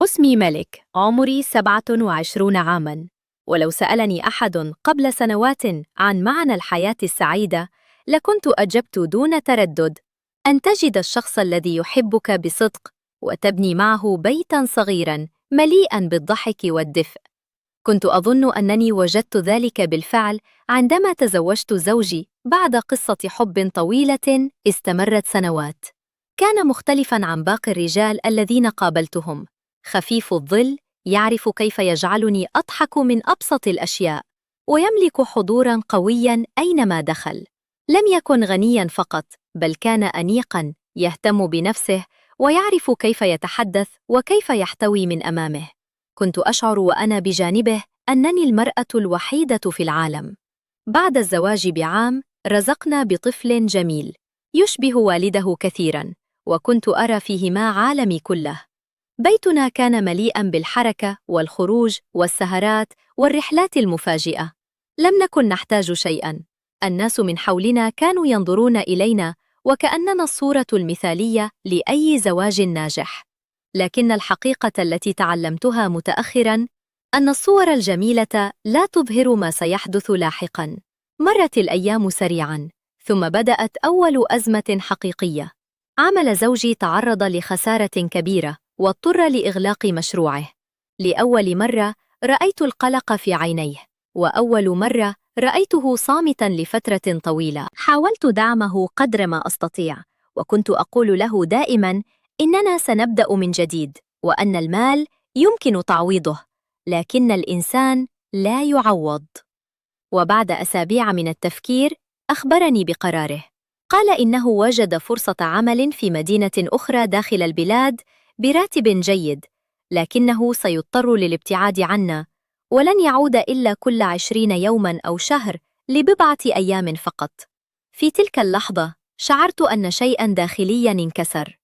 اسمي ملك، عمري 27 عاماً. ولو سألني أحد قبل سنوات عن معنى الحياة السعيدة، لكنت أجبت دون تردد: أن تجد الشخص الذي يحبك بصدق وتبني معه بيتاً صغيراً مليئاً بالضحك والدفء. كنت أظن أنني وجدت ذلك بالفعل عندما تزوجت زوجي بعد قصة حب طويلة استمرت سنوات. كان مختلفاً عن باقي الرجال الذين قابلتهم، خفيف الظل، يعرف كيف يجعلني أضحك من أبسط الأشياء، ويملك حضوراً قوياً أينما دخل. لم يكن غنياً فقط، بل كان أنيقاً، يهتم بنفسه ويعرف كيف يتحدث وكيف يحتوي من أمامه. كنت أشعر وأنا بجانبه أنني المرأة الوحيدة في العالم. بعد الزواج بعام، رزقنا بطفل جميل يشبه والده كثيراً، وكنت أرى فيه ما عالمي كله. بيتنا كان مليئاً بالحركة والخروج والسهرات والرحلات المفاجئة. لم نكن نحتاج شيئاً. الناس من حولنا كانوا ينظرون إلينا وكأننا الصورة المثالية لأي زواج ناجح. لكن الحقيقة التي تعلمتها متأخراً أن الصور الجميلة لا تظهر ما سيحدث لاحقاً. مرت الأيام سريعاً، ثم بدأت أول أزمة حقيقية. عمل زوجي تعرض لخسارة كبيرة واضطر لإغلاق مشروعه. لأول مرة رأيت القلق في عينيه، وأول مرة رأيته صامتاً لفترة طويلة. حاولت دعمه قدر ما أستطيع، وكنت أقول له دائماً إننا سنبدأ من جديد، وأن المال يمكن تعويضه، لكن الإنسان لا يعوض. وبعد أسابيع من التفكير، أخبرني بقراره. قال إنه وجد فرصة عمل في مدينة أخرى داخل البلاد براتب جيد، لكنه سيضطر للابتعاد عنا، ولن يعود إلا كل 20 يوماً أو شهر لبضعة أيام فقط. في تلك اللحظة شعرت أن شيئاً داخلياً انكسر.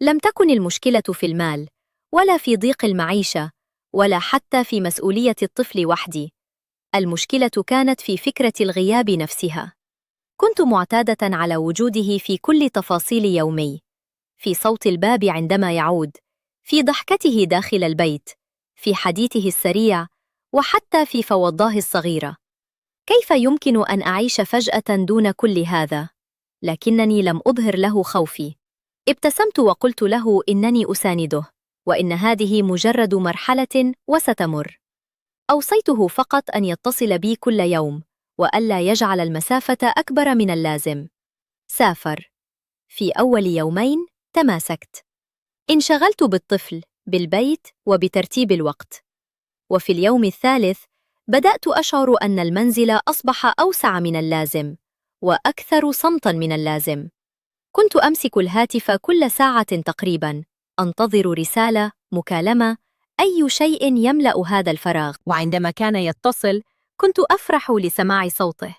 لم تكن المشكلة في المال، ولا في ضيق المعيشة، ولا حتى في مسؤولية الطفل وحدي. المشكلة كانت في فكرة الغياب نفسها. كنت معتادة على وجوده في كل تفاصيل يومي، في صوت الباب عندما يعود، في ضحكته داخل البيت، في حديثه السريع، وحتى في فوضاه الصغيرة. كيف يمكن أن أعيش فجأة دون كل هذا؟ لكنني لم أظهر له خوفي. ابتسمت وقلت له إنني أسانده، وإن هذه مجرد مرحلة وستمر. أوصيته فقط أن يتصل بي كل يوم، وألا يجعل المسافة أكبر من اللازم. سافر. في أول يومين تماسكت. انشغلت بالطفل، بالبيت، وبترتيب الوقت. وفي اليوم الثالث بدأت أشعر أن المنزل أصبح أوسع من اللازم، وأكثر صمتاً من اللازم. كنت أمسك الهاتف كل ساعة تقريباً، أنتظر رسالة، مكالمة، أي شيء يملأ هذا الفراغ. وعندما كان يتصل كنت أفرح لسماع صوته،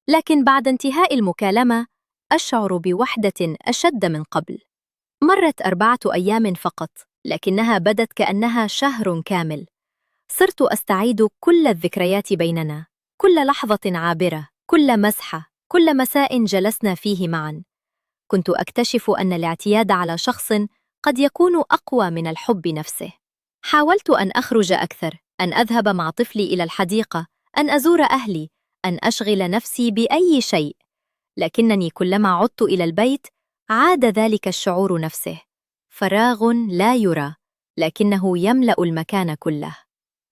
لكن بعد انتهاء المكالمة أشعر بوحدة أشد من قبل. مرت 4 أيام فقط، لكنها بدت كأنها شهر كامل. صرت أستعيد كل الذكريات بيننا، كل لحظة عابرة، كل مسحة، كل مساء جلسنا فيه معاً. كنت أكتشف أن الاعتياد على شخص قد يكون أقوى من الحب نفسه. حاولت أن أخرج أكثر، أن أذهب مع طفلي إلى الحديقة، أن أزور أهلي، أن أشغل نفسي بأي شيء، لكنني كلما عدت إلى البيت عاد ذلك الشعور نفسه، فراغ لا يرى، لكنه يملأ المكان كله.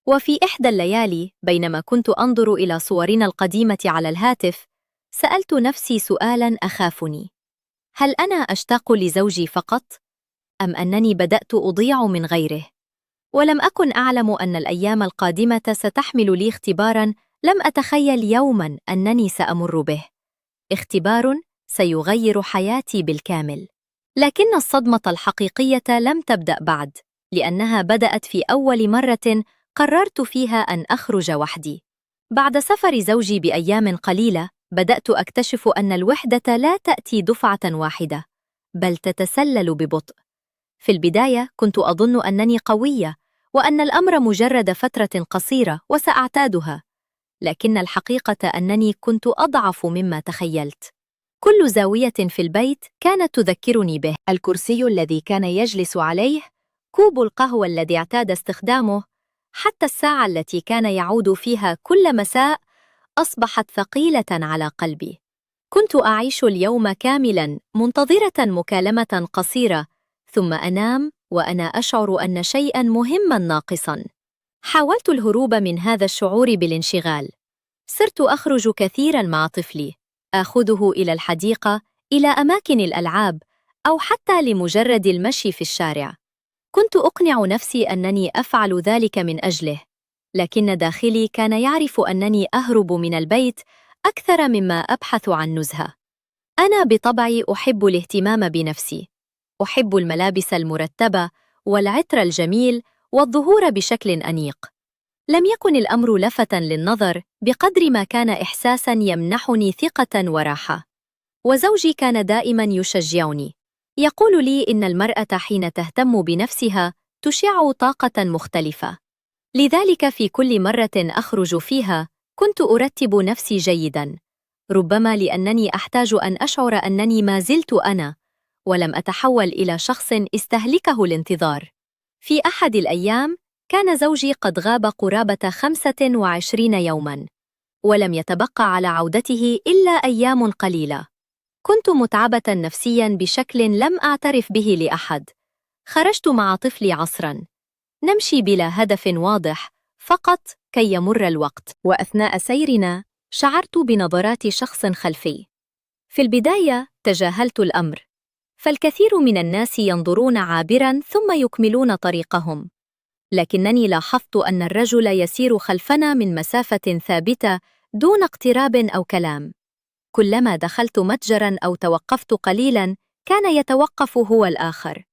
وفي إحدى الليالي بينما كنت أنظر إلى صورنا القديمة على الهاتف، سألت نفسي سؤالاً أخافني: هل أنا أشتاق لزوجي فقط؟ أم أنني بدأت أضيع من غيره؟ ولم أكن أعلم أن الأيام القادمة ستحمل لي اختباراً لم أتخيل يوماً أنني سأمر به. اختبار سيغير حياتي بالكامل. لكن الصدمة الحقيقية لم تبدأ بعد، لأنها بدأت في أول مرة قررت فيها أن أخرج وحدي. بعد سفر زوجي بأيام قليلة بدأت أكتشف أن الوحدة لا تأتي دفعة واحدة، بل تتسلل ببطء. في البداية كنت أظن أنني قوية، وأن الأمر مجرد فترة قصيرة وسأعتادها، لكن الحقيقة أنني كنت أضعف مما تخيلت. كل زاوية في البيت كانت تذكرني به، الكرسي الذي كان يجلس عليه، كوب القهوة الذي اعتاد استخدامه، حتى الساعة التي كان يعود فيها كل مساء أصبحت ثقيلة على قلبي. كنت أعيش اليوم كاملاً منتظرة مكالمة قصيرة، ثم أنام وأنا أشعر أن شيئاً مهماً ناقصاً. حاولت الهروب من هذا الشعور بالانشغال. صرت أخرج كثيراً مع طفلي، آخذه إلى الحديقة، إلى أماكن الألعاب، أو حتى لمجرد المشي في الشارع. كنت أقنع نفسي أنني أفعل ذلك من أجله، لكن داخلي كان يعرف أنني أهرب من البيت أكثر مما أبحث عن نزهة. أنا بطبعي أحب الاهتمام بنفسي، أحب الملابس المرتبة والعطر الجميل والظهور بشكل أنيق. لم يكن الأمر لفتاً للنظر بقدر ما كان إحساساً يمنحني ثقة وراحة. وزوجي كان دائماً يشجعني، يقول لي إن المرأة حين تهتم بنفسها تشع طاقة مختلفة. لذلك في كل مرة أخرج فيها كنت أرتب نفسي جيداً، ربما لأنني أحتاج أن أشعر أنني ما زلت أنا، ولم أتحول إلى شخص استهلكه الانتظار. في أحد الأيام كان زوجي قد غاب قرابة 25 يوماً، ولم يتبقى على عودته إلا أيام قليلة. كنت متعبة نفسياً بشكل لم أعترف به لأحد. خرجت مع طفلي عصراً، نمشي بلا هدف واضح، فقط كي يمر الوقت. وأثناء سيرنا شعرت بنظرات شخص خلفي. في البداية تجاهلت الأمر، فالكثير من الناس ينظرون عابراً ثم يكملون طريقهم، لكنني لاحظت أن الرجل يسير خلفنا من مسافة ثابتة دون اقتراب أو كلام. كلما دخلت متجراً أو توقفت قليلاً كان يتوقف هو الآخر.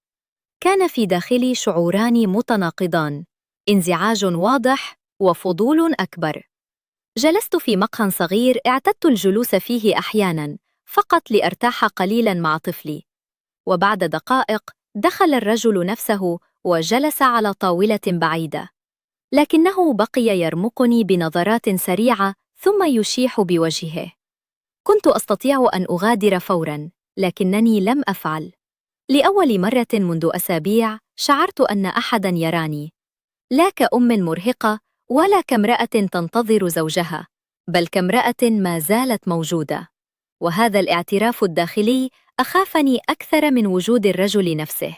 كان في داخلي شعوران متناقضان، انزعاج واضح وفضول أكبر. جلست في مقهى صغير اعتدت الجلوس فيه أحياناً فقط لأرتاح قليلاً مع طفلي، وبعد دقائق دخل الرجل نفسه وجلس على طاولة بعيدة، لكنه بقي يرمقني بنظرات سريعة ثم يشيح بوجهه. كنت أستطيع أن أغادر فوراً، لكنني لم أفعل. لأول مرة منذ أسابيع شعرت أن أحداً يراني، لا كأم مرهقة ولا كامرأة تنتظر زوجها، بل كامرأة ما زالت موجودة. وهذا الاعتراف الداخلي أخافني أكثر من وجود الرجل نفسه.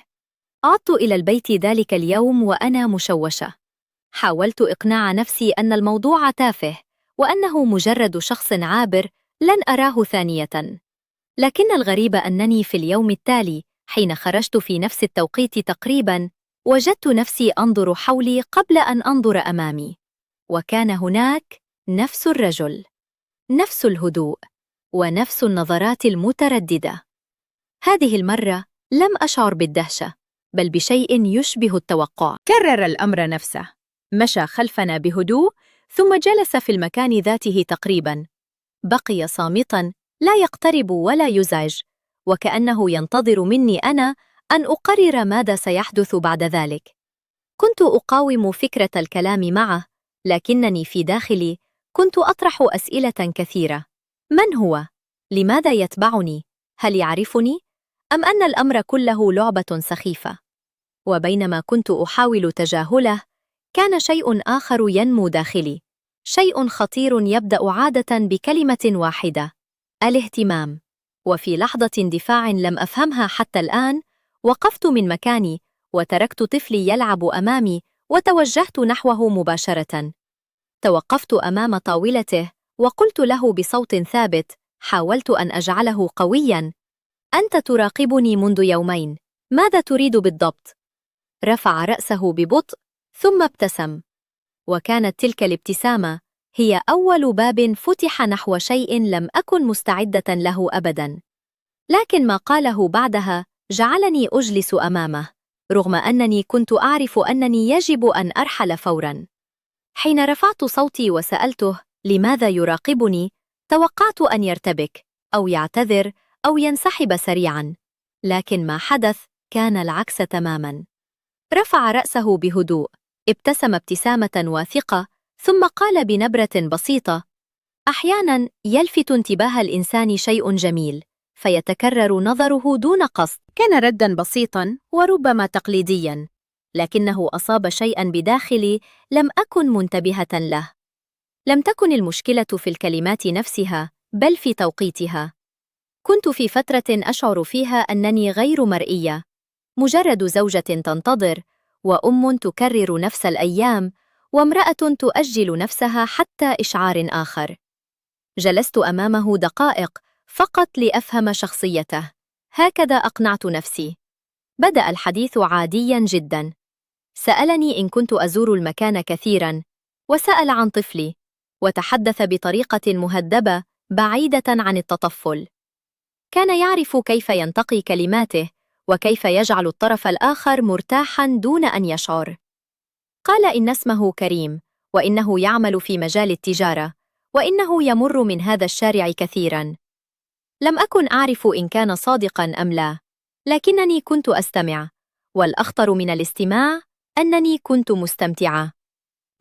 عدت إلى البيت ذلك اليوم وأنا مشوشة. حاولت إقناع نفسي أن الموضوع تافه، وأنه مجرد شخص عابر لن أراه ثانية. لكن الغريب أنني في اليوم التالي حين خرجت في نفس التوقيت تقريباً وجدت نفسي أنظر حولي قبل أن أنظر أمامي، وكان هناك نفس الرجل، نفس الهدوء، ونفس النظرات المترددة. هذه المرة لم أشعر بالدهشة، بل بشيء يشبه التوقع. كرر الأمر نفسه، مشى خلفنا بهدوء ثم جلس في المكان ذاته تقريباً. بقي صامتاً، لا يقترب ولا يزعج، وكأنه ينتظر مني أنا أن أقرر ماذا سيحدث بعد ذلك. كنت أقاوم فكرة الكلام معه، لكنني في داخلي كنت أطرح أسئلة كثيرة. من هو؟ لماذا يتبعني؟ هل يعرفني؟ أم أن الأمر كله لعبة سخيفة؟ وبينما كنت أحاول تجاهله، كان شيء آخر ينمو داخلي، شيء خطير يبدأ عادة بكلمة واحدة: الاهتمام. وفي لحظة اندفاع لم أفهمها حتى الآن، وقفت من مكاني وتركت طفلي يلعب أمامي وتوجهت نحوه مباشرة. توقفت أمام طاولته وقلت له بصوت ثابت، حاولت أن أجعله قوياً: أنت تراقبني منذ يومين، ماذا تريد بالضبط؟ رفع رأسه ببطء ثم ابتسم، وكانت تلك الابتسامة هي أول باب فتح نحو شيء لم أكن مستعدة له أبداً. لكن ما قاله بعدها جعلني أجلس أمامه، رغم أنني كنت أعرف أنني يجب أن أرحل فوراً. حين رفعت صوتي وسألته لماذا يراقبني، توقعت أن يرتبك أو يعتذر أو ينسحب سريعاً، لكن ما حدث كان العكس تماماً. رفع رأسه بهدوء، ابتسم ابتسامة واثقة، ثم قال بنبرة بسيطة: أحياناً يلفت انتباه الإنسان شيء جميل فيتكرر نظره دون قصد. كان رداً بسيطاً وربما تقليدياً، لكنه أصاب شيئاً بداخلي لم أكن منتبهة له. لم تكن المشكلة في الكلمات نفسها، بل في توقيتها. كنت في فترة أشعر فيها أنني غير مرئية، مجرد زوجة تنتظر، وأم تكرر نفس الأيام، وامرأة تؤجل نفسها حتى إشعار آخر. جلست أمامه دقائق فقط لأفهم شخصيته. هكذا أقنعت نفسي. بدأ الحديث عادياً جداً. سألني إن كنت أزور المكان كثيراً، وسأل عن طفلي، وتحدث بطريقة مهذبة بعيدة عن التطفل. كان يعرف كيف ينتقي كلماته، وكيف يجعل الطرف الآخر مرتاحاً دون أن يشعر. قال إن اسمه كريم، وإنه يعمل في مجال التجارة، وإنه يمر من هذا الشارع كثيراً. لم أكن أعرف إن كان صادقاً أم لا، لكنني كنت أستمع، والأخطر من الاستماع أنني كنت مستمتعة.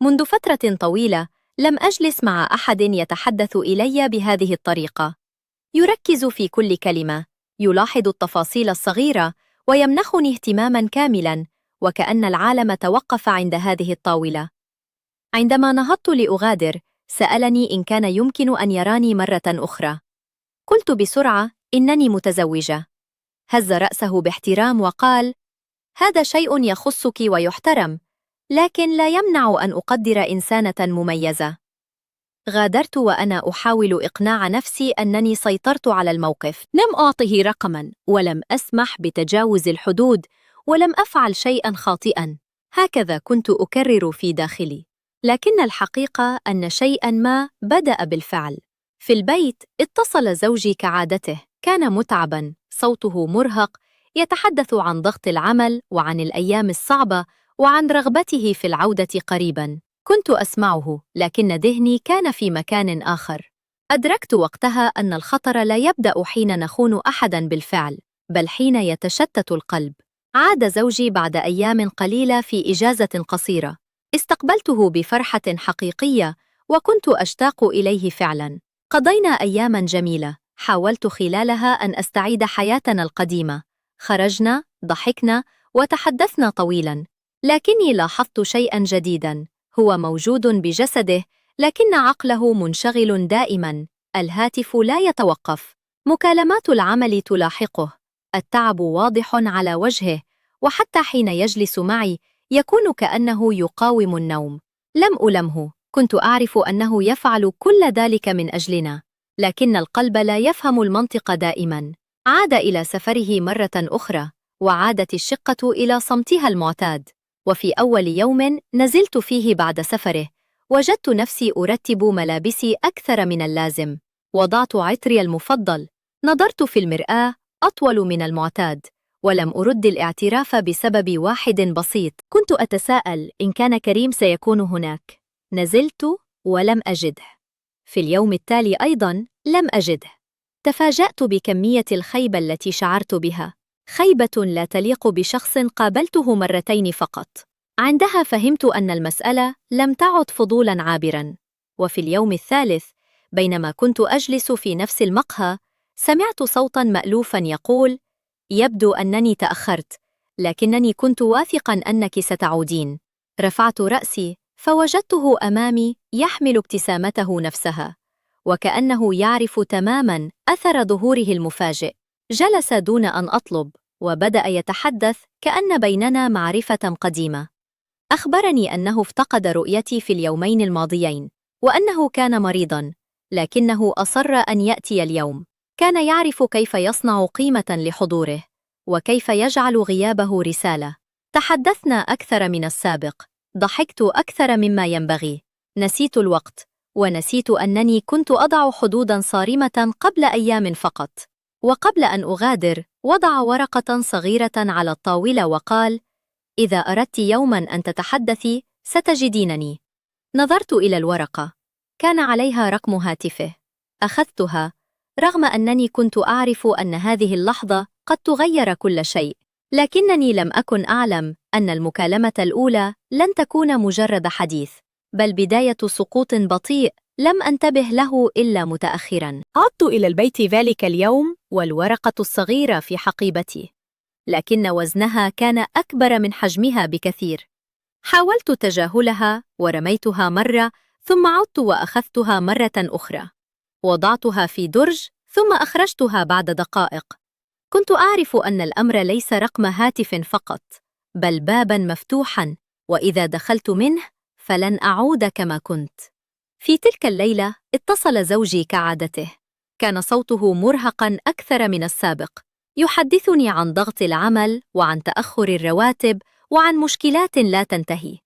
منذ فترة طويلة لم أجلس مع أحد يتحدث إلي بهذه الطريقة. يركز في كل كلمة، يلاحظ التفاصيل الصغيرة، ويمنحني اهتماماً كاملاً، وكأن العالم توقف عند هذه الطاولة. عندما نهضت لأغادر، سألني إن كان يمكن أن يراني مرة أخرى. قلت بسرعة إنني متزوجة. هز رأسه باحترام وقال: هذا شيء يخصك ويحترم، لكن لا يمنع أن أقدر إنسانة مميزة. غادرت وأنا أحاول إقناع نفسي أنني سيطرت على الموقف. لم أعطه رقماً، ولم أسمح بتجاوز الحدود، ولم أفعل شيئاً خاطئاً. هكذا كنت أكرر في داخلي. لكن الحقيقة أن شيئاً ما بدأ بالفعل. في البيت اتصل زوجي كعادته. كان متعباً، صوته مرهق، يتحدث عن ضغط العمل وعن الأيام الصعبة وعن رغبته في العودة قريباً. كنت أسمعه، لكن ذهني كان في مكان آخر. أدركت وقتها أن الخطر لا يبدأ حين نخون أحداً بالفعل، بل حين يتشتت القلب. عاد زوجي بعد أيام قليلة في إجازة قصيرة. استقبلته بفرحة حقيقية، وكنت أشتاق إليه فعلاً. قضينا أياماً جميلة، حاولت خلالها أن أستعيد حياتنا القديمة. خرجنا، ضحكنا، وتحدثنا طويلاً. لكني لاحظت شيئاً جديداً. هو موجود بجسده، لكن عقله منشغل دائماً. الهاتف لا يتوقف، مكالمات العمل تلاحقه، التعب واضح على وجهه، وحتى حين يجلس معي يكون كأنه يقاوم النوم. لم ألمه، كنت أعرف أنه يفعل كل ذلك من أجلنا، لكن القلب لا يفهم المنطق دائماً. عاد إلى سفره مرة أخرى، وعادت الشقة إلى صمتها المعتاد. وفي أول يوم نزلت فيه بعد سفره، وجدت نفسي أرتب ملابسي أكثر من اللازم. وضعت عطري المفضل. نظرت في المرآة أطول من المعتاد، ولم أرد الاعتراف بسبب واحد بسيط. كنت أتساءل إن كان كريم سيكون هناك. نزلت ولم أجده. في اليوم التالي أيضاً لم أجده. تفاجأت بكمية الخيبة التي شعرت بها. خيبة لا تليق بشخص قابلته مرتين فقط. عندها فهمت أن المسألة لم تعد فضولاً عابراً. وفي اليوم الثالث، بينما كنت أجلس في نفس المقهى، سمعت صوتاً مألوفاً يقول: يبدو أنني تأخرت، لكنني كنت واثقاً أنك ستعودين. رفعت رأسي فوجدته أمامي يحمل ابتسامته نفسها، وكأنه يعرف تماماً أثر ظهوره المفاجئ. جلس دون أن أطلب، وبدأ يتحدث كأن بيننا معرفة قديمة. أخبرني أنه افتقد رؤيتي في اليومين الماضيين، وأنه كان مريضاً، لكنه أصر أن يأتي اليوم. كان يعرف كيف يصنع قيمة لحضوره، وكيف يجعل غيابه رسالة. تحدثنا أكثر من السابق، ضحكت أكثر مما ينبغي، نسيت الوقت، ونسيت أنني كنت أضع حدوداً صارمة قبل أيام فقط. وقبل أن أغادر، وضع ورقة صغيرة على الطاولة وقال: إذا أردت يوماً أن تتحدثي ستجدينني. نظرت إلى الورقة، كان عليها رقم هاتفه. أخذتها، رغم أنني كنت أعرف أن هذه اللحظة قد تغير كل شيء، لكنني لم أكن أعلم أن المكالمة الأولى لن تكون مجرد حديث، بل بداية سقوط بطيء لم أنتبه له إلا متأخراً. عدت إلى البيت ذلك اليوم والورقة الصغيرة في حقيبتي. لكن وزنها كان أكبر من حجمها بكثير. حاولت تجاهلها ورميتها مرة، ثم عدت وأخذتها مرة أخرى. وضعتها في درج ثم أخرجتها بعد دقائق. كنت أعرف أن الأمر ليس رقم هاتف فقط، بل باباً مفتوحاً، وإذا دخلت منه فلن أعود كما كنت. في تلك الليلة اتصل زوجي كعادته. كان صوته مرهقاً أكثر من السابق، يحدثني عن ضغط العمل وعن تأخر الرواتب وعن مشكلات لا تنتهي.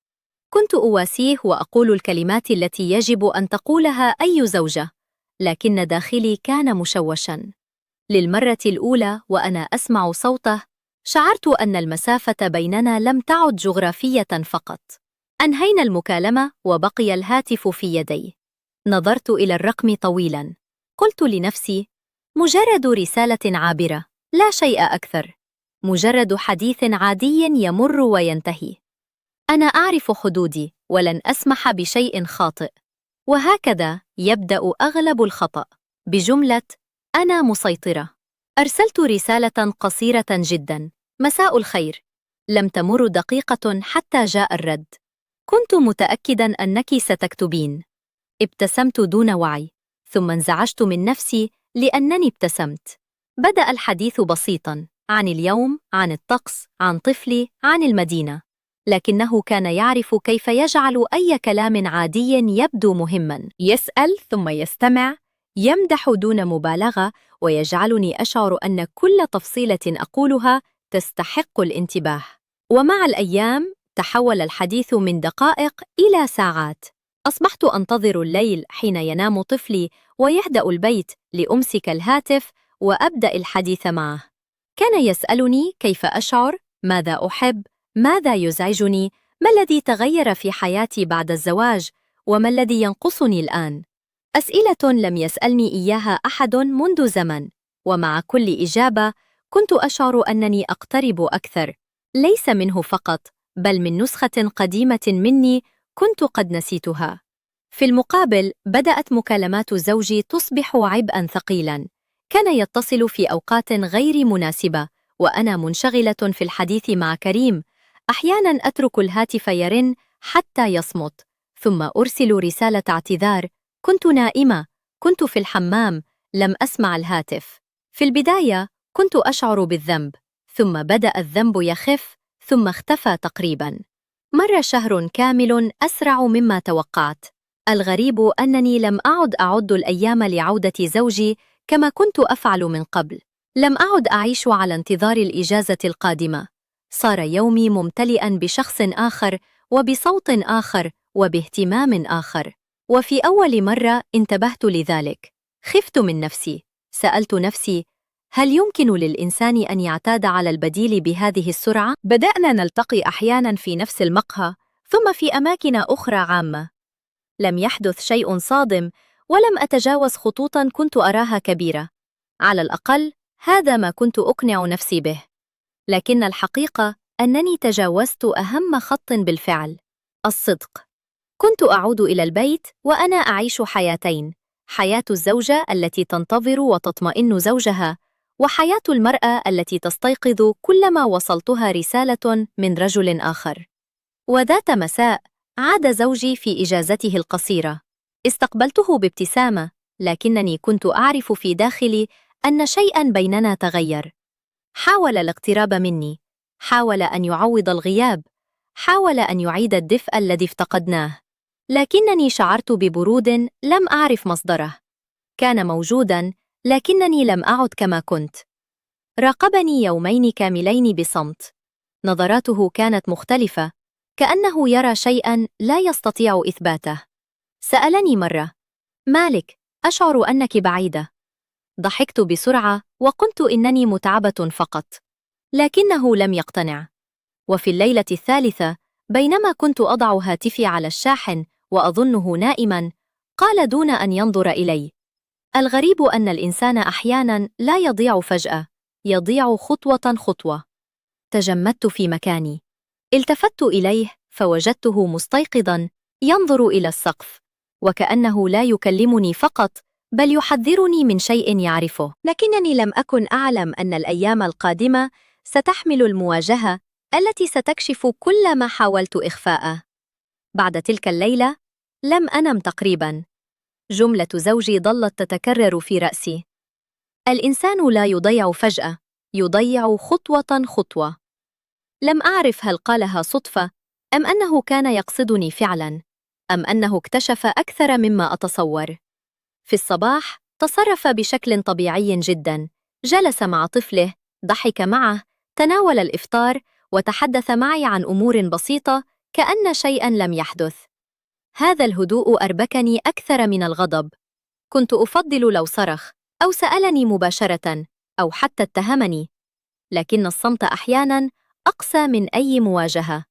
كنت أواسيه وأقول الكلمات التي يجب أن تقولها أي زوجة، لكن داخلي كان مشوشاً. للمرة الأولى وأنا أسمع صوته، شعرت أن المسافة بيننا لم تعد جغرافية فقط. أنهينا المكالمة وبقي الهاتف في يدي. نظرت إلى الرقم طويلاً. قلت لنفسي: مجرد رسالة عابرة، لا شيء أكثر. مجرد حديث عادي يمر وينتهي. أنا أعرف حدودي ولن أسمح بشيء خاطئ. وهكذا يبدأ أغلب الخطأ، بجملة أنا مسيطرة. أرسلت رسالة قصيرة جدا: مساء الخير. لم تمر دقيقة حتى جاء الرد: كنت متأكدا أنك ستكتبين. ابتسمت دون وعي، ثم انزعجت من نفسي لأنني ابتسمت. بدأ الحديث بسيطا، عن اليوم، عن الطقس، عن طفلي، عن المدينة. لكنه كان يعرف كيف يجعل أي كلام عادي يبدو مهما. يسأل ثم يستمع، يمدح دون مبالغة، ويجعلني أشعر أن كل تفصيلة أقولها تستحق الانتباه. ومع الأيام تحول الحديث من دقائق إلى ساعات. أصبحت أنتظر الليل حين ينام طفلي ويهدأ البيت لأمسك الهاتف وأبدأ الحديث معه. كان يسألني كيف أشعر، ماذا أحب، ماذا يزعجني، ما الذي تغير في حياتي بعد الزواج، وما الذي ينقصني الآن. أسئلة لم يسألني إياها أحد منذ زمن، ومع كل إجابة كنت أشعر أنني أقترب أكثر، ليس منه فقط، بل من نسخة قديمة مني كنت قد نسيتها. في المقابل بدأت مكالمات زوجي تصبح عبئاً ثقيلاً. كان يتصل في أوقات غير مناسبة وأنا منشغلة في الحديث مع كريم. أحياناً أترك الهاتف يرن حتى يصمت، ثم أرسل رسالة اعتذار: كنت نائمة، كنت في الحمام، لم أسمع الهاتف. في البداية كنت أشعر بالذنب، ثم بدأ الذنب يخف، ثم اختفى تقريباً. مر شهر كامل أسرع مما توقعت. الغريب أنني لم أعد الأيام لعودة زوجي كما كنت أفعل من قبل. لم أعد أعيش على انتظار الإجازة القادمة. صار يومي ممتلئاً بشخص آخر، وبصوت آخر، وباهتمام آخر. وفي أول مرة انتبهت لذلك، خفت من نفسي. سألت نفسي: هل يمكن للإنسان أن يعتاد على البديل بهذه السرعة؟ بدأنا نلتقي أحياناً في نفس المقهى، ثم في أماكن أخرى عامة. لم يحدث شيء صادم، ولم أتجاوز خطوطاً كنت أراها كبيرة. على الأقل هذا ما كنت أقنع نفسي به. لكن الحقيقة أنني تجاوزت أهم خط بالفعل: الصدق. كنت أعود إلى البيت وأنا أعيش حياتين: حياة الزوجة التي تنتظر وتطمئن زوجها، وحياة المرأة التي تستيقظ كلما وصلتها رسالة من رجل آخر. وذات مساء عاد زوجي في إجازته القصيرة. استقبلته بابتسامة، لكنني كنت أعرف في داخلي أن شيئاً بيننا تغير. حاول الاقتراب مني، حاول أن يعوض الغياب، حاول أن يعيد الدفء الذي افتقدناه، لكنني شعرت ببرود لم أعرف مصدره. كان موجوداً، لكنني لم أعد كما كنت. راقبني يومين كاملين بصمت. نظراته كانت مختلفة، كأنه يرى شيئاً لا يستطيع إثباته. سألني مرة: مالك؟ أشعر أنك بعيدة. ضحكت بسرعة وقلت إنني متعبة فقط، لكنه لم يقتنع. وفي الليلة الثالثة، بينما كنت أضع هاتفي على الشاحن وأظنه نائماً، قال دون أن ينظر إلي: الغريب أن الإنسان أحياناً لا يضيع فجأة، يضيع خطوة خطوة. تجمدت في مكاني. التفت إليه فوجدته مستيقظاً، ينظر إلى السقف، وكأنه لا يكلمني فقط، بل يحذرني من شيء يعرفه. لكنني لم أكن أعلم أن الأيام القادمة ستحمل المواجهة التي ستكشف كل ما حاولت إخفاءه. بعد تلك الليلة لم أنم تقريباً. جملة زوجي ظلت تتكرر في رأسي: الإنسان لا يضيع فجأة، يضيع خطوة خطوة. لم أعرف هل قالها صدفة أم أنه كان يقصدني فعلاً، أم أنه اكتشف أكثر مما أتصور. في الصباح تصرف بشكل طبيعي جداً، جلس مع طفله، ضحك معه، تناول الإفطار وتحدث معي عن أمور بسيطة كأن شيئاً لم يحدث. هذا الهدوء أربكني أكثر من الغضب. كنت أفضل لو صرخ أو سألني مباشرة أو حتى اتهمني، لكن الصمت أحياناً أقسى من أي مواجهة.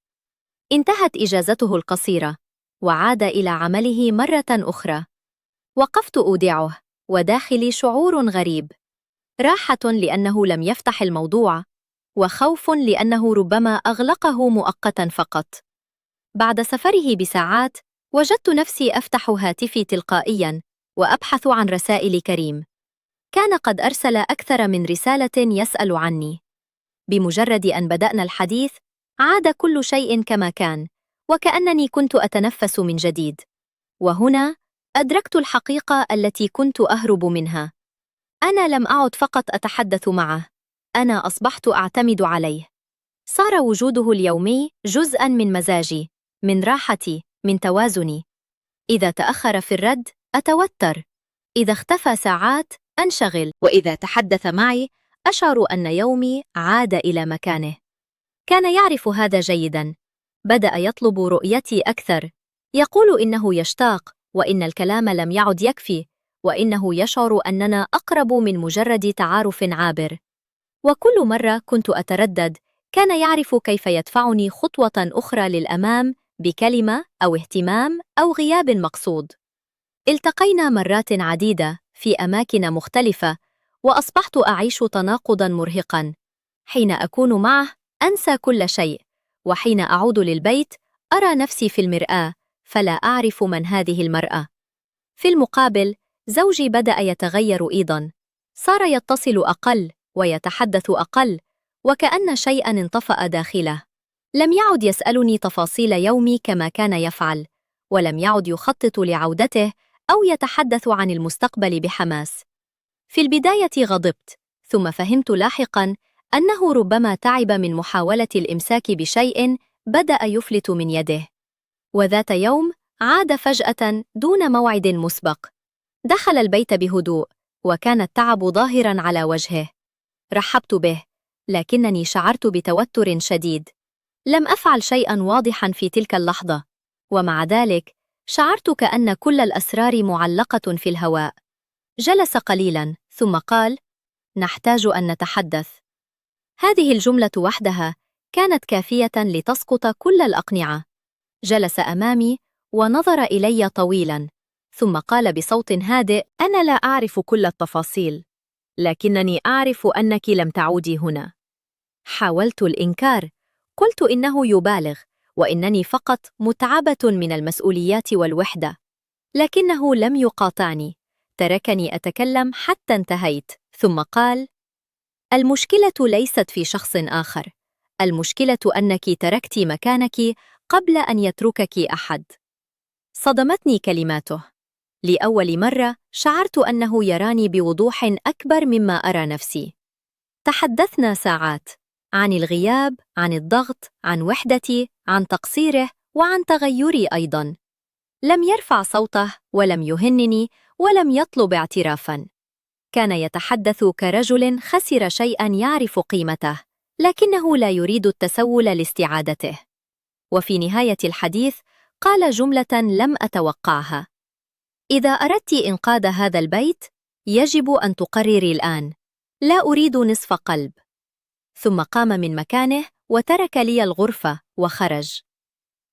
انتهت إجازته القصيرة وعاد إلى عمله مرة أخرى. وقفت أودعه وداخلي شعور غريب: راحة لأنه لم يفتح الموضوع، وخوف لأنه ربما أغلقه مؤقتاً فقط. بعد سفره بساعات وجدت نفسي أفتح هاتفي تلقائياً وأبحث عن رسائل كريم. كان قد أرسل أكثر من رسالة يسأل عني. بمجرد أن بدأنا الحديث عاد كل شيء كما كان، وكأنني كنت أتنفس من جديد. وهنا أدركت الحقيقة التي كنت أهرب منها: أنا لم أعد فقط أتحدث معه، أنا أصبحت أعتمد عليه. صار وجوده اليومي جزءاً من مزاجي، من راحتي، من توازني. إذا تأخر في الرد أتوتر، إذا اختفى ساعات أنشغل، وإذا تحدث معي أشعر أن يومي عاد إلى مكانه. كان يعرف هذا جيداً. بدأ يطلب رؤيتي أكثر، يقول إنه يشتاق، وإن الكلام لم يعد يكفي، وإنه يشعر أننا أقرب من مجرد تعارف عابر. وكل مرة كنت أتردد كان يعرف كيف يدفعني خطوة أخرى للأمام بكلمة أو اهتمام أو غياب مقصود. التقينا مرات عديدة في أماكن مختلفة، وأصبحت أعيش تناقضاً مرهقاً. حين أكون معه أنسى كل شيء، وحين أعود للبيت أرى نفسي في المرآة فلا أعرف من هذه المرأة. في المقابل زوجي بدأ يتغير أيضاً. صار يتصل أقل ويتحدث أقل، وكأن شيئاً انطفأ داخله. لم يعد يسألني تفاصيل يومي كما كان يفعل، ولم يعد يخطط لعودته أو يتحدث عن المستقبل بحماس. في البداية غضبت، ثم فهمت لاحقاً أنه ربما تعب من محاولة الإمساك بشيء بدأ يفلت من يده. وذات يوم عاد فجأة دون موعد مسبق. دخل البيت بهدوء، وكان التعب ظاهراً على وجهه. رحبت به، لكنني شعرت بتوتر شديد. لم أفعل شيئاً واضحاً في تلك اللحظة، ومع ذلك شعرت كأن كل الأسرار معلقة في الهواء. جلس قليلاً ثم قال: نحتاج أن نتحدث. هذه الجملة وحدها كانت كافية لتسقط كل الأقنعة. جلس أمامي ونظر إلي طويلاً، ثم قال بصوت هادئ: أنا لا أعرف كل التفاصيل، لكنني أعرف أنك لم تعودي هنا. حاولت الإنكار، قلت إنه يبالغ، وإنني فقط متعبة من المسؤوليات والوحدة. لكنه لم يقاطعني، تركني أتكلم حتى انتهيت، ثم قال: المشكلة ليست في شخص آخر، المشكلة أنك تركت مكانك قبل أن يتركك أحد. صدمتني كلماته. لأول مرة شعرت أنه يراني بوضوح أكبر مما أرى نفسي. تحدثنا ساعات عن الغياب، عن الضغط، عن وحدتي، عن تقصيره، وعن تغيري أيضاً. لم يرفع صوته ولم يهنني ولم يطلب اعترافاً. كان يتحدث كرجل خسر شيئاً يعرف قيمته، لكنه لا يريد التسول لاستعادته. وفي نهاية الحديث قال جملة لم أتوقعها: إذا أردت إنقاذ هذا البيت يجب أن تقرري الآن، لا أريد نصف قلب. ثم قام من مكانه وترك لي الغرفة وخرج.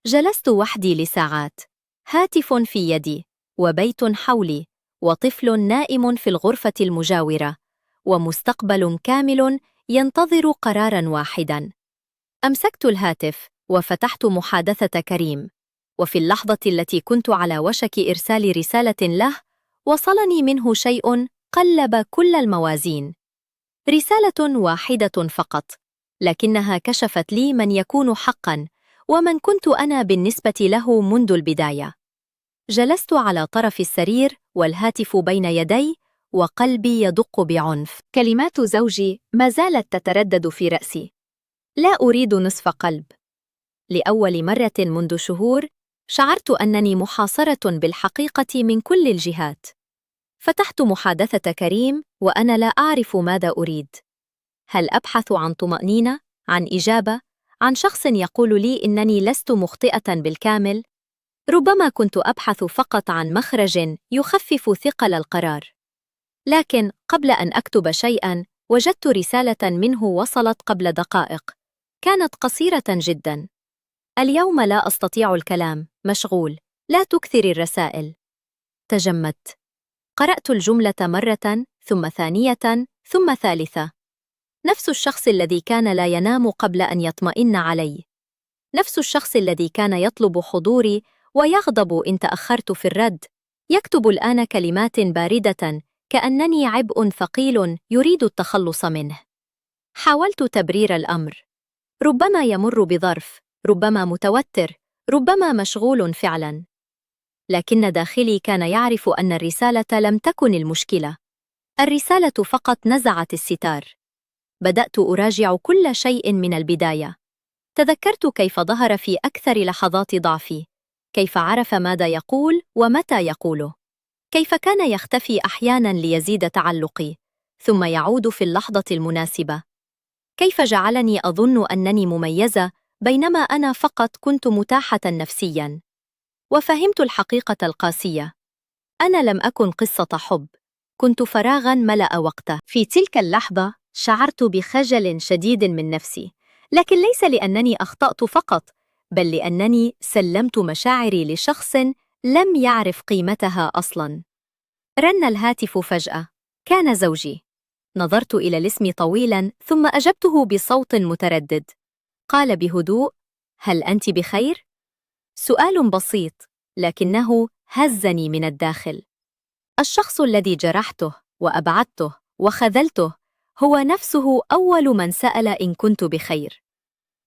جلست وحدي لساعات، هاتف في يدي، وبيت حولي، وطفل نائم في الغرفة المجاورة، ومستقبل كامل ينتظر قراراً واحداً. أمسكت الهاتف وفتحت محادثة كريم، وفي اللحظة التي كنت على وشك إرسال رسالة له وصلني منه شيء قلب كل الموازين. رسالة واحدة فقط: لكنها كشفت لي من يكون حقاً ومن كنت أنا بالنسبة له منذ البداية. جلست على طرف السرير والهاتف بين يدي وقلبي يدق بعنف. كلمات زوجي ما زالت تتردد في رأسي: لا أريد نصف قلب. لأول مرة منذ شهور شعرت أنني محاصرة بالحقيقة من كل الجهات. فتحت محادثة كريم وأنا لا أعرف ماذا أريد. هل أبحث عن طمأنينة، عن إجابة، عن شخص يقول لي إنني لست مخطئة بالكامل؟ ربما كنت أبحث فقط عن مخرج يخفف ثقل القرار. لكن قبل أن أكتب شيئاً وجدت رسالة منه وصلت قبل دقائق. كانت قصيرة جداً: اليوم لا أستطيع الكلام، مشغول، لا تكثر الرسائل. تجمدت. قرأت الجملة مرة، ثم ثانية، ثم ثالثة. نفس الشخص الذي كان لا ينام قبل أن يطمئن علي. نفس الشخص الذي كان يطلب حضوري ويغضب إن تأخرت في الرد، يكتب الآن كلمات باردة كأنني عبء ثقيل يريد التخلص منه. حاولت تبرير الأمر: ربما يمر بظرف، ربما متوتر، ربما مشغول فعلاً. لكن داخلي كان يعرف أن الرسالة لم تكن المشكلة. الرسالة فقط نزعت الستار. بدأت أراجع كل شيء من البداية. تذكرت كيف ظهر في أكثر لحظات ضعفي، كيف عرف ماذا يقول ومتى يقوله، كيف كان يختفي أحياناً ليزيد تعلقي، ثم يعود في اللحظة المناسبة، كيف جعلني أظن أنني مميزة بينما أنا فقط كنت متاحة نفسياً. وفهمت الحقيقة القاسية: أنا لم أكن قصة حب، كنت فراغاً ملأ وقته. في تلك اللحظة شعرت بخجل شديد من نفسي، لكن ليس لأنني أخطأت فقط، بل لأنني سلمت مشاعري لشخص لم يعرف قيمتها أصلاً. رن الهاتف فجأة. كان زوجي. نظرت إلى الاسم طويلاً ثم أجبته بصوت متردد. قال بهدوء: هل أنت بخير؟ سؤال بسيط، لكنه هزني من الداخل. الشخص الذي جرحته وأبعدته وخذلته هو نفسه أول من سأل إن كنت بخير.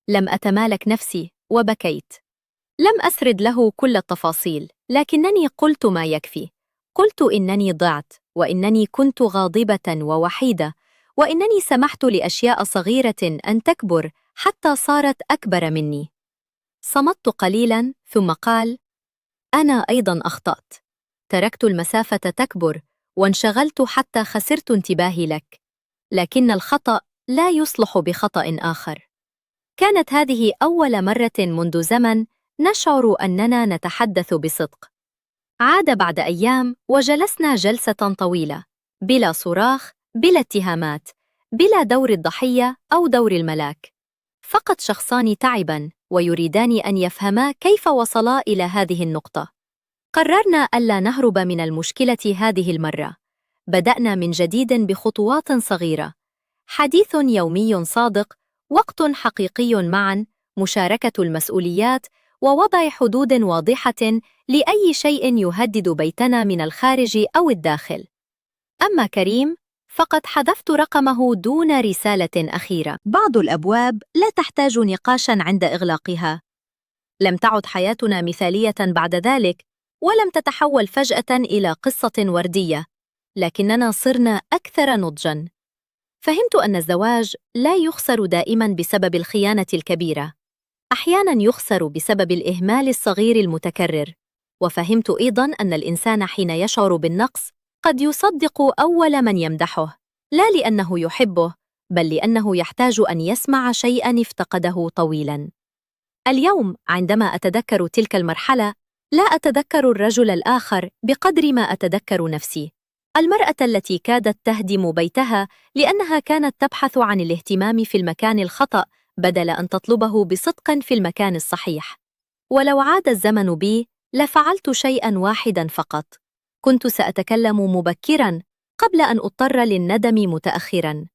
لم أتمالك نفسي وبكيت. لم أسرد له كل التفاصيل، لكنني قلت ما يكفي. قلت إنني ضعت، وإنني كنت غاضبة ووحيدة، وإنني سمحت لأشياء صغيرة أن تكبر حتى صارت أكبر مني. صمت قليلاً ثم قال: أنا أيضاً أخطأت. تركت المسافة تكبر وانشغلت حتى خسرت انتباهي لك. لكن الخطأ لا يصلح بخطأ آخر. كانت هذه أول مرة منذ زمن نشعر أننا نتحدث بصدق. عاد بعد أيام وجلسنا جلسة طويلة، بلا صراخ، بلا اتهامات، بلا دور الضحية أو دور الملاك. فقط شخصان تعباً ويريدان أن يفهما كيف وصلا إلى هذه النقطة. قررنا ألا نهرب من المشكلة هذه المرة. بدأنا من جديد بخطوات صغيرة: حديث يومي صادق، وقت حقيقي معاً، مشاركة المسؤوليات، ووضع حدود واضحة لأي شيء يهدد بيتنا من الخارج أو الداخل. أما كريم فقد حذفت رقمه دون رسالة أخيرة. بعض الأبواب لا تحتاج نقاشاً عند إغلاقها. لم تعد حياتنا مثالية بعد ذلك، ولم تتحول فجأة إلى قصة وردية، لكننا صرنا أكثر نضجاً. فهمت أن الزواج لا يخسر دائماً بسبب الخيانة الكبيرة. أحياناً يخسر بسبب الإهمال الصغير المتكرر. وفهمت أيضاً أن الإنسان حين يشعر بالنقص قد يصدق أول من يمدحه، لا لأنه يحبه، بل لأنه يحتاج أن يسمع شيئاً افتقده طويلاً. اليوم عندما أتذكر تلك المرحلة، لا أتذكر الرجل الآخر بقدر ما أتذكر نفسي، المرأة التي كادت تهدم بيتها لأنها كانت تبحث عن الاهتمام في المكان الخطأ بدل أن تطلبه بصدق في المكان الصحيح. ولو عاد الزمن بي لفعلت شيئاً واحداً فقط: كنت سأتكلم مبكراً قبل أن أضطر للندم متأخراً.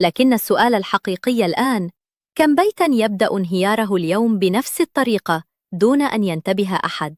لكن السؤال الحقيقي الآن: كم بيتاً يبدأ انهياره اليوم بنفس الطريقة دون أن ينتبه أحد؟